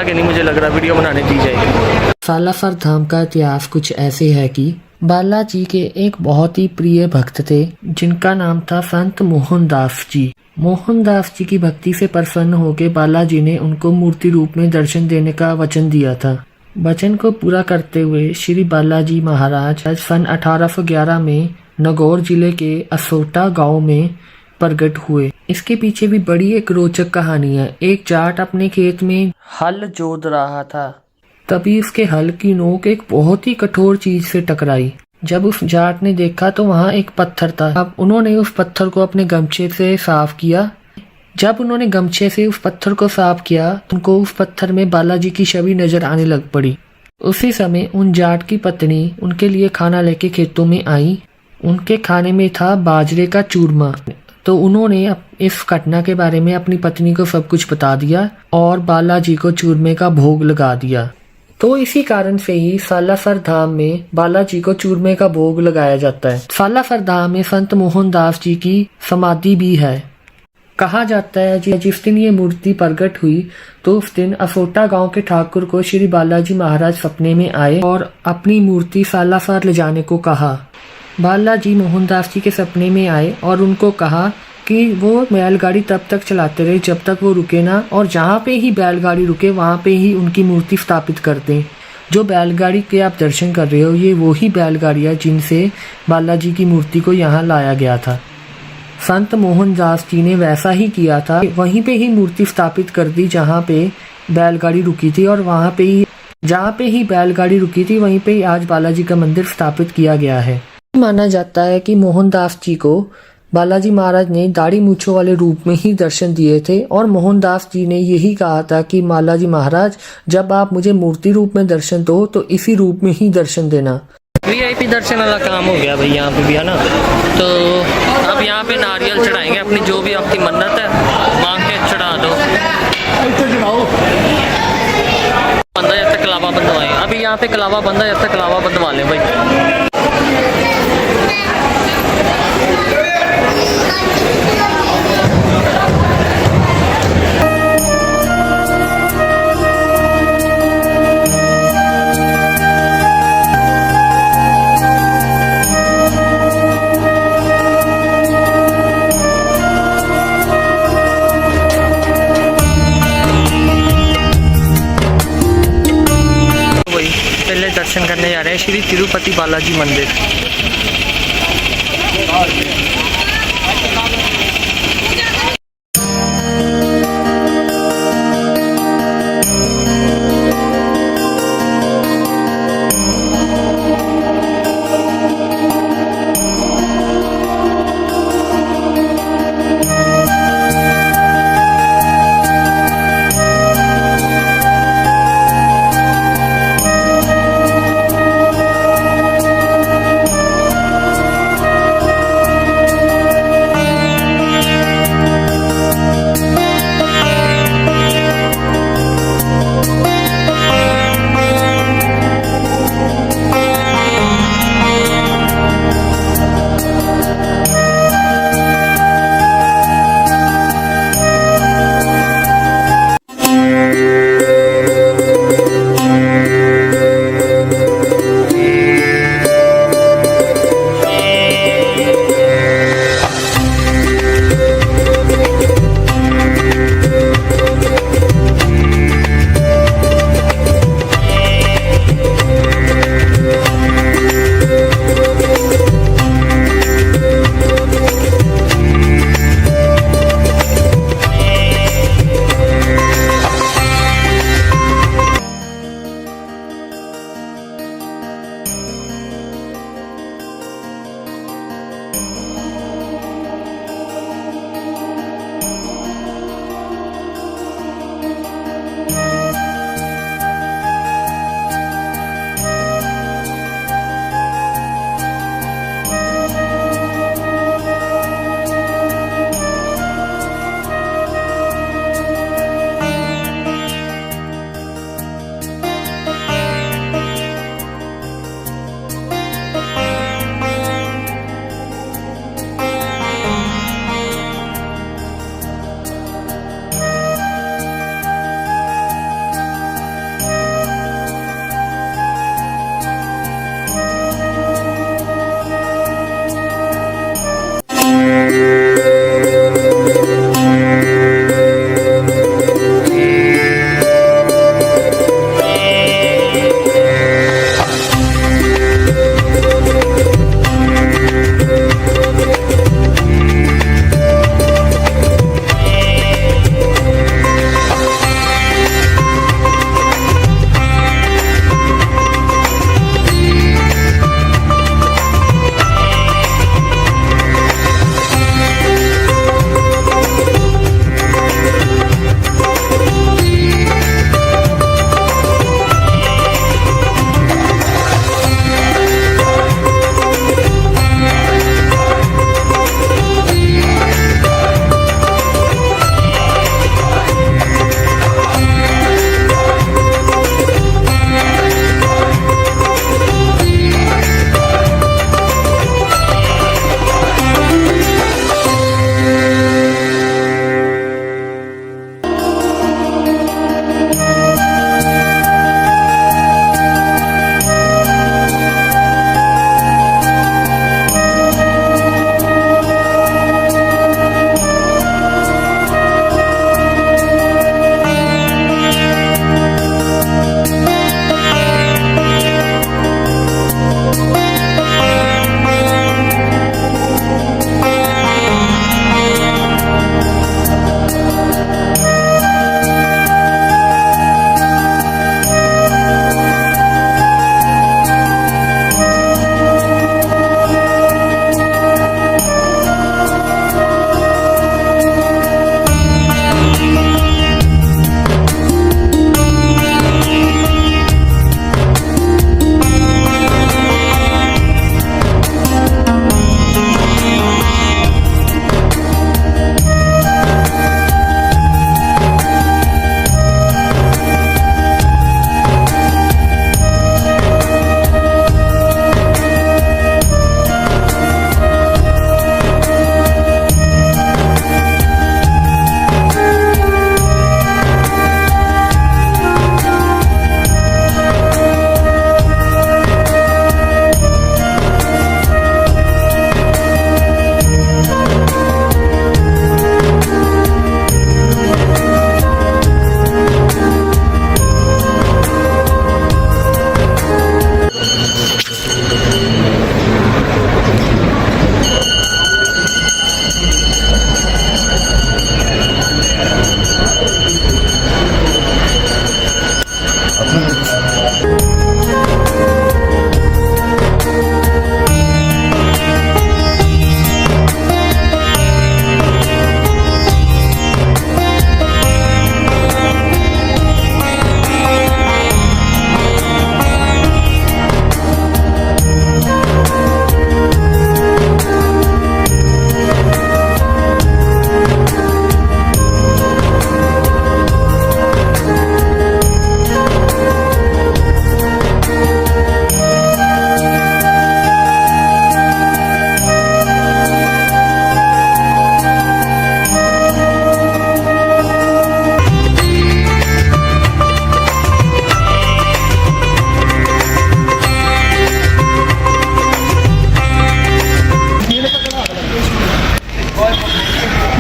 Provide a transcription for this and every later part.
आगे नहीं मुझे लग रहा वीडियो बनाने दी जाएगी। सालासर धाम का इतिहास कुछ ऐसे है कि बालाजी के एक बहुत ही प्रिय भक्त थे जिनका नाम था संत मोहनदास जी। मोहनदास जी की भक्ति से प्रसन्न होकर बालाजी ने उनको मूर्ति रूप में दर्शन देने का वचन दिया था। वचन को पूरा करते हुए श्री बालाजी महाराज सन 1811 में नागौर जिले के असोटा गांव में प्रकट हुए। इसके पीछे भी बड़ी एक रोचक कहानी है। एक जाट अपने खेत में हल जोत रहा था, तभी उसके हल की नोक एक बहुत ही कठोर चीज से टकराई। जब उस जाट ने देखा तो वहां एक पत्थर था। अब उन्होंने उस पत्थर को अपने गमछे से साफ किया। जब उन्होंने गमछे से उस पत्थर को साफ किया तो उनको उस पत्थर में बालाजी की छवि नजर आने लग पड़ी। उसी समय उन जाट की पत्नी उनके लिए खाना लेके खेतों में आई। उनके खाने में था बाजरे का चूरमा। तो उन्होंने इस घटना के बारे में अपनी पत्नी को सब कुछ बता दिया और बालाजी को चूरमे का भोग लगा दिया। तो इसी कारण से ही सालासर धाम में बालाजी को चूरमे का भोग लगाया जाता है। सालासर धाम में संत मोहनदास जी की समाधि भी है। कहा जाता है जिस दिन ये मूर्ति प्रकट हुई तो उस दिन असोटा गांव के ठाकुर को श्री बालाजी महाराज सपने में आए और अपनी मूर्ति सालासर ले जाने को कहा। बालाजी मोहनदास जी के सपने में आए और उनको कहा कि वो बैलगाड़ी तब तक चलाते रहे जब तक वो रुके ना, और जहाँ पे ही बैलगाड़ी रुके वहाँ पे ही उनकी मूर्ति स्थापित कर दें। जो बैलगाड़ी के आप दर्शन कर रहे हो ये वो ही बैलगाड़ी है जिनसे बालाजी की मूर्ति को यहाँ लाया गया था। संत मोहनदास जी ने वैसा ही किया था, वहीं पे ही मूर्ति स्थापित कर दी जहाँ पे बैलगाड़ी रुकी थी, और वहाँ पे ही जहाँ पे ही बैलगाड़ी रुकी थी वहीं पे ही आज बालाजी का मंदिर स्थापित किया गया है। माना जाता है कि मोहनदास जी को बालाजी महाराज ने दाढ़ी मूछों वाले रूप में ही दर्शन दिए थे और मोहनदास जी ने यही कहा था कि बालाजी महाराज जब आप मुझे मूर्ति रूप में दर्शन दो तो इसी रूप में ही दर्शन देना। वीआईपी दर्शन वाला काम हो गया भाई यहाँ पे भी है ना। तो अब यहाँ पे नारियल चढ़ाएंगे, अपनी जो भी आपकी मन्नत है मांग के चढ़ा दो। बंदा जब तक कलावा बंधवाए, अभी यहाँ पे कलावा बंदा जब तक कलावा बंधवा लें भाई। दर्शन करने जा रहे हैं श्री तिरुपति बालाजी मंदिर।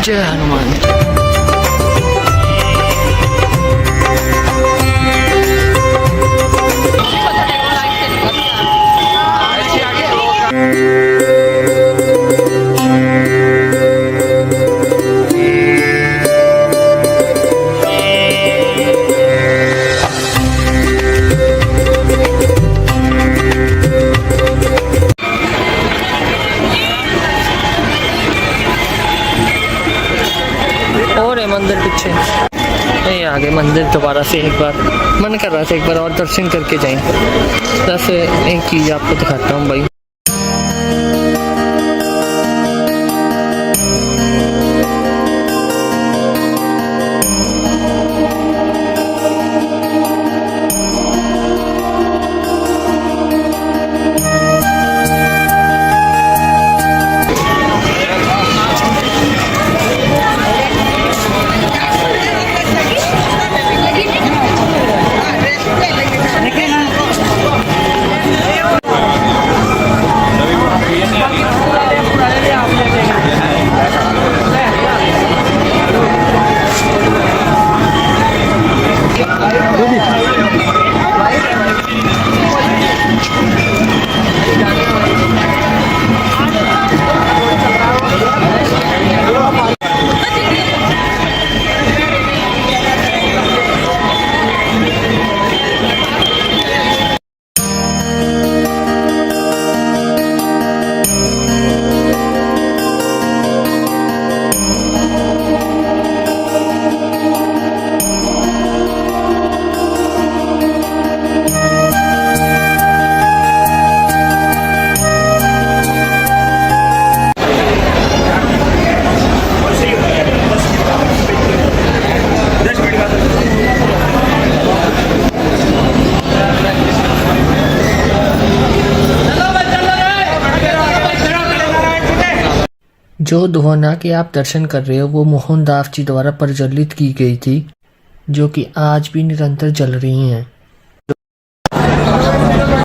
जय हनुमान। और है मंदिर पीछे, ये आगे मंदिर दोबारा से एक बार मन कर रहा था एक बार और दर्शन करके जाएं। बस एक चीज़ आपको दिखाता हूँ भाई। जो दोहना के आप दर्शन कर रहे हो वो मोहनदास जी द्वारा प्रज्वलित की गई थी, जो कि आज भी निरंतर जल रही हैं।